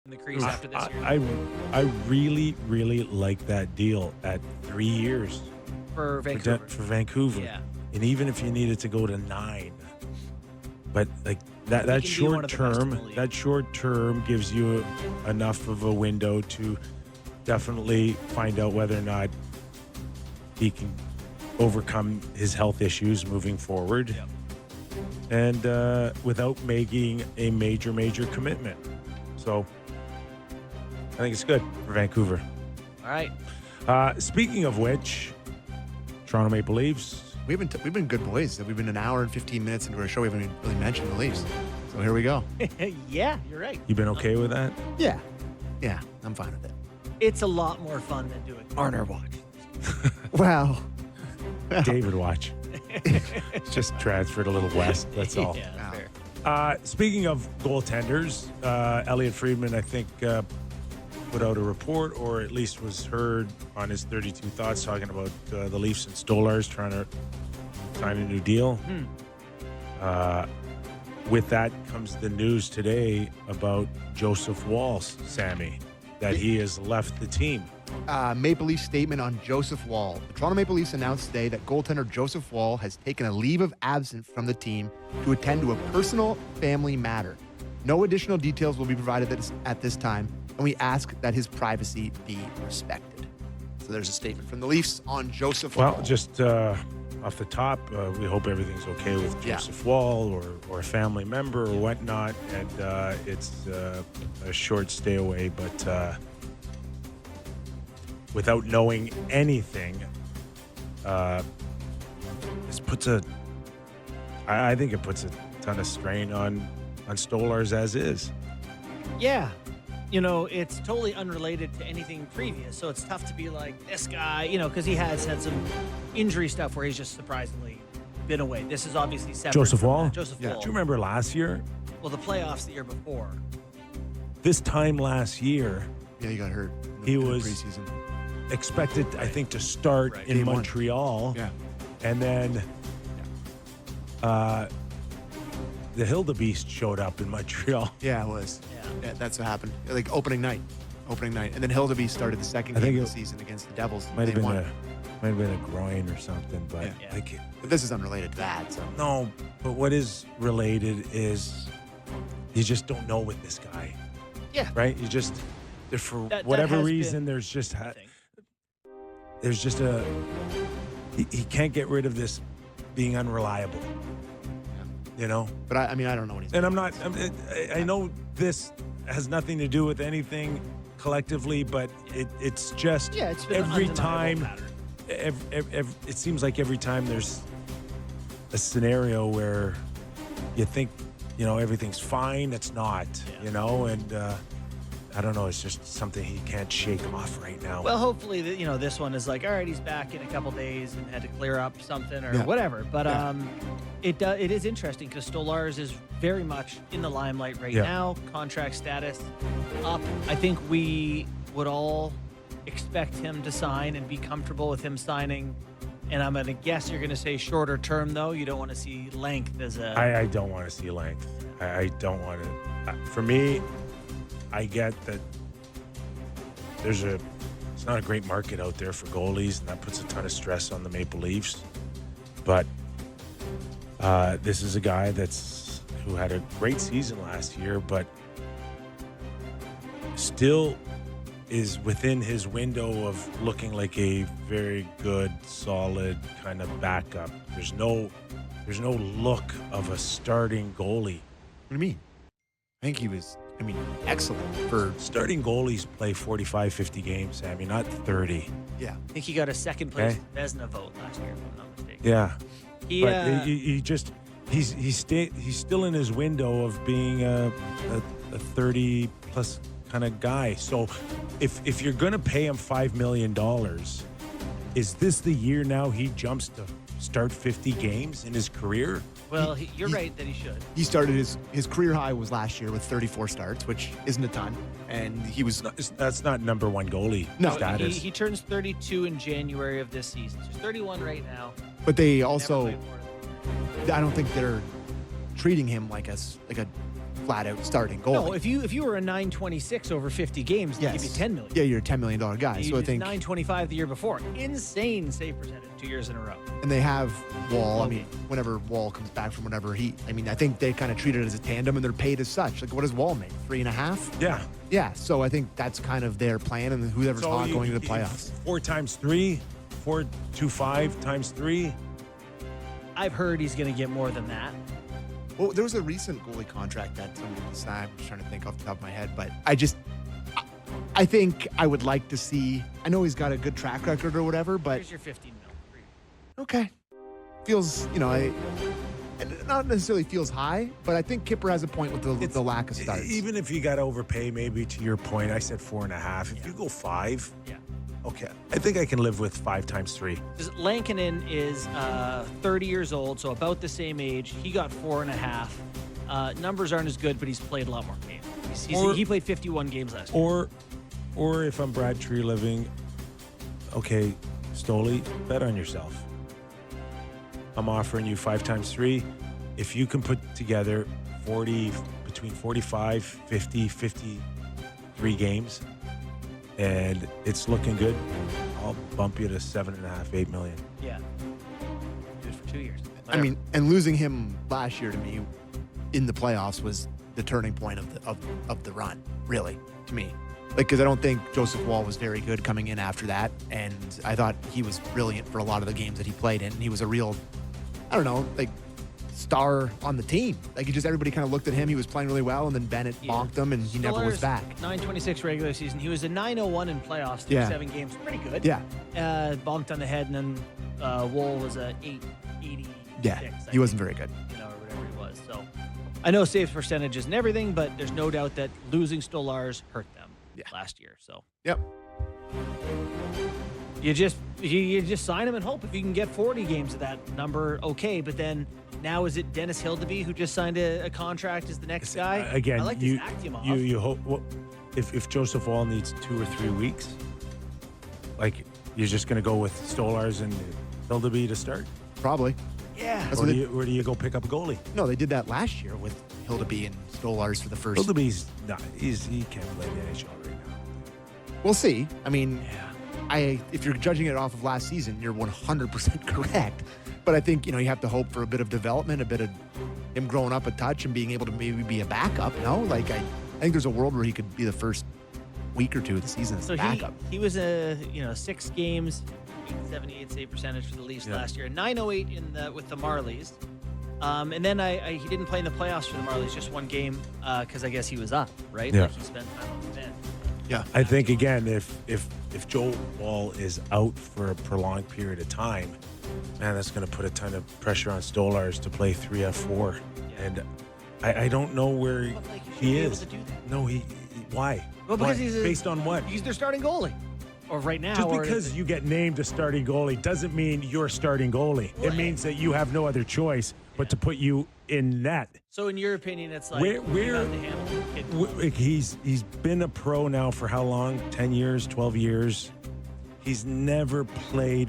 in the crease after this year I really, really like that deal at 3 years for Vancouver. for Vancouver. Yeah. And even if you needed to go to 9, but like that He can be one of the best in the league. that short term gives you enough of a window to definitely find out whether or not he can overcome his health issues moving forward. Yep. And without making a major commitment. So I think it's good for Vancouver. All right. Speaking of which, Toronto Maple Leafs. We've been good boys. We've been an hour and 15 minutes into our show. We haven't even really mentioned the Leafs. So here we go. Yeah, you're right. You been okay with that? Yeah. Yeah, I'm fine with it. It's a lot more fun than doing Arner Watch. Wow. David watch. Just transferred a little west. That's all. Yeah, Wow. fair. Speaking of goaltenders, Elliot Friedman, I think, put out a report, or at least was heard on his 32 Thoughts, talking about the Leafs and Stolars trying to sign a new deal. With that comes the news today about Joseph Wall, Sammy, that he has left the team. Maple Leaf statement on Joseph Wall. The Toronto Maple Leafs announced today that goaltender Joseph Wall has taken a leave of absence from the team to attend to a personal family matter. No additional details will be provided at this time, and we ask that his privacy be respected. So there's a statement from the Leafs on Joseph Wall. Well, just off the top, we hope everything's okay with Yeah. Joseph Wall or a family member or whatnot, and it's a short stay away, but without knowing anything, this puts I think it puts a ton of strain on Stolars as is. Yeah. You know, it's totally unrelated to anything previous. So it's tough to be like, this guy, because he has had some injury stuff where he's just surprisingly been away. This is obviously separate. Joseph from Wall? that. Joseph Yeah. Wall. Do you remember last year? Well, the playoffs the year before. This time last year, Yeah, he got hurt. He in the was- preseason. expected, I think, to start in Game one. Montreal. Yeah. And then the Hildebeest showed up in Montreal. Yeah, it was. Yeah. Yeah, that's what happened. Like opening night. And then Hildeby started the second I game think of the season against the Devils. Might have They been won. a groin or something, but Yeah. like But this is unrelated to that. So no. But what is related is you just don't know with this guy, Yeah. right? You just for That whatever has reason, been there's just I think. there's just he can't get rid of this being unreliable. You know. But I mean, I don't know what he's And I know this has nothing to do with anything collectively, but it's just Yeah, it's been every an undeniable time, pattern. it seems like every time there's a scenario where you think, everything's fine, it's not, Yeah. and I don't know, it's just something he can't shake off right now. Well, hopefully, this one is like, all right, he's back in a couple days and had to clear up something or Yeah. whatever. But Yeah. it is interesting because Stolars is very much in the limelight right Yeah. now. Contract status up. I think we would all expect him to sign and be comfortable with him signing. And I'm going to guess you're going to say shorter term, though. You don't want to see length as a. I don't want to see length. I don't want to. For me, I get that it's not a great market out there for goalies, and that puts a ton of stress on the Maple Leafs. But this is a guy who had a great season last year, but still is within his window of looking like a very good, solid kind of backup. There's no look of a starting goalie. What do you mean? I think he was, excellent for. Starting goalies play 45, 50 games, Sammy, not 30. Yeah. I think he got a second place Okay. Vezina vote last year, if I'm not mistaken. Yeah. He, But he's still in his window of being a 30 plus kind of guy. So if you're going to pay him $5 million, is this the year now he jumps to start 50 games in his career? well, you're right that he should. He started his career high was last year with 34 starts, which isn't a ton. And he was. That's not number one goalie No. status. He turns 32 in January of this season. So he's 31 right now. But they Never also. played more than- I don't think they're treating him like a flat out starting goalie. No, if you were a 926 over 50 games, they give you $10 million. Yeah, you're a $10 million guy. You So I did think 925 the year before. Insane save percentage 2 years in a row. and they have Wall. I Okay. mean, whenever Wall comes back from whatever I think they kind of treat it as a tandem and they're paid as such. Like, what does Wall make? 3.5? Yeah. Yeah. So I think that's kind of their plan, and whoever's hot going to the playoffs. 4 times 3, 4.25 times 3. I've heard he's going to get more than that. Well, there was a recent goalie contract that somebody signed. I'm just trying to think off the top of my head, but I think I would like to see. I know he's got a good track record or whatever, but Here's your 15 mil. okay, feels not necessarily feels high, but I think Kipper has a point with the lack of starts. Even if you got to overpay, maybe to your point, I said 4.5. If you go 5, Yeah. okay, I think I can live with 5 times 3. Because Lankinen is 30 years old, so about the same age. He got 4.5. Numbers aren't as good, but he's played a lot more games. He played 51 games last year. Or if I'm Brad Treliving, okay, Stoli, bet on yourself. I'm offering you 5 times 3. If you can put together between 45, 50, 53 games, and it's looking good, I'll bump you to 7.5, 8 million. Yeah. Good for 2 years. I mean, and losing him last year to me in the playoffs was the turning point of the run, really, to me. Like, because I don't think Joseph Wall was very good coming in after that, and I thought he was brilliant for a lot of the games that he played in. And he was a real, I don't know, like, star on the team. Like, everybody kind of looked at him. He was playing really well, and then Bennett bonked him, and he never was back. 926 regular season. He was a 901 in playoffs through 7 games. Pretty good. Yeah. Bonked on the head, and then Wool was a 886. Yeah, he wasn't very good. Or whatever he was. So I know save percentage isn't everything, but there's no doubt that losing Stolars hurt them last year. So Yep. you just sign him and hope if you can get 40 games of that number, okay. But then now is it Dennis Hildeby who just signed a contract as the next guy? Again, I like you Akimov. you hope if Joseph Wall needs 2 or 3 weeks, like you're just going to go with Stolars and Hildeby to start, Probably. Yeah. That's or what do you go pick up a goalie? No, they did that last year with Hildeby and Stolars for the first. Hildeby's not. He can't play in the NHL right now. We'll see. I mean, if you're judging it off of last season, you're 100% correct. But I think, you have to hope for a bit of development, a bit of him growing up a touch and being able to maybe be a backup. No, like I think there's a world where he could be the first week or 2 of the season as a backup. He was 6 games, 78 save percentage for the Leafs last year, 908 with the Marlies. And then he didn't play in the playoffs for the Marlies, just 1 game because I guess he was up, right? Yeah. Like he spent time on the bench. Yeah. I think again, if Joe Wall is out for a prolonged period of time, man, that's going to put a ton of pressure on Stolars to play 3F4, and I don't know where But, like, you should he be able is. to do that. No, why? Well, because Why? he's based on what? He's their starting goalie, or right now. Just because you get named a starting goalie doesn't mean you're starting goalie. It means that you have no other choice but to put you in net. So, in your opinion, it's like Where- you have to handle the kid. He's been a pro now for how long? 10 years, 12 years. He's never played